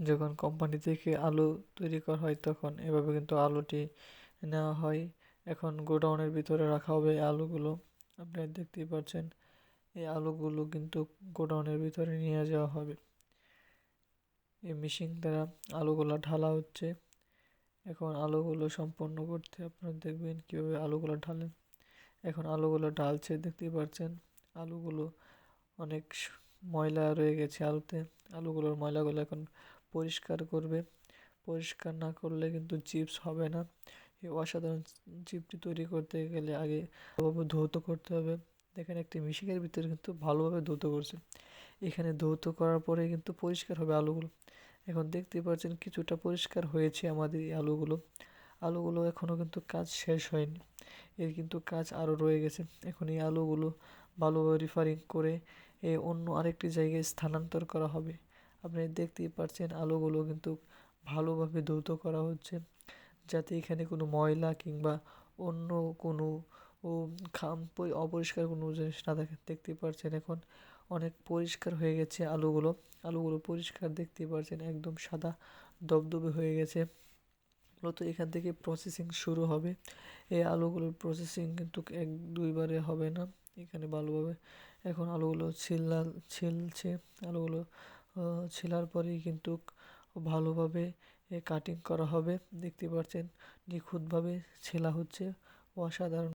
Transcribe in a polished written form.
যখন কোম্পানি থেকে আলু তৈরি করা হয় তখন এভাবে কিন্তু আলুটি নেওয়া হয়। এখন গোডাউনের ভিতরে রাখা হবে এই আলুগুলো। আপনারা দেখতেই পাচ্ছেন এই আলুগুলো কিন্তু গোডাউনের ভিতরে নিয়ে যাওয়া হবে। এই মেশিন দ্বারা আলুগুলো ঢালা হচ্ছে। এখন আলুগুলো সম্পন্ন করতে আপনারা দেখবেন কীভাবে আলুগুলো ঢালেন। এখন আলুগুলো ঢালছে, দেখতেই পাচ্ছেন আলুগুলো অনেক ময়লা রয়ে গেছে আলুতে। আলুগুলোর ময়লাগুলো এখন পরিষ্কার করবে। পরিষ্কার না করলে কিন্তু চিপস হবে না। এই অসাধারণ চিপটি তৈরি করতে গেলে আগে ভালোভাবে ধৌত করতে হবে। দেখেন একটি মেশিনের ভিতরে কিন্তু ভালোভাবে ধৌত করছে। এখানে ধৌত করার পরে কিন্তু পরিষ্কার হবে আলুগুলো। এখন দেখতেই পাচ্ছেন কিছুটা পরিষ্কার হয়েছে আমাদের এই আলুগুলো। আলুগুলো এখনও কিন্তু কাজ শেষ হয়নি, এর কিন্তু কাজ আরও রয়ে গেছে। এখন এই আলুগুলো ভালোভাবে রিফারিং করে অন্য আরেকটি জায়গায় স্থানান্তর করা হবে। আপনি দেখতেই পাচ্ছেন আলুগুলো কিন্তু ভালোভাবে ধৌত করা হচ্ছে, যাতে এখানে কোনো ময়লা কিংবা অন্য কোনো ও অপরিষ্কার কোনো জিনিস না থাকে। দেখতেই পাচ্ছেন এখন অনেক পরিষ্কার হয়ে গেছে আলুগুলো। আলুগুলো পরিষ্কার, দেখতেই পাচ্ছেন একদম সাদা দবদবে হয়ে গেছে। মূলত এখান থেকে প্রসেসিং শুরু হবে। এই আলুগুলোর প্রসেসিং কিন্তু 1-2 বারে হবে না। এখানে ভালোভাবে এখন আলুগুলো ছিলছে। আলুগুলো ছিলার পরেই কিন্তু ভালোভাবে কাটিং করা হবে। দেখতে পাচ্ছেন নিখুঁতভাবে ছেলা হচ্ছে, অসাধারণ।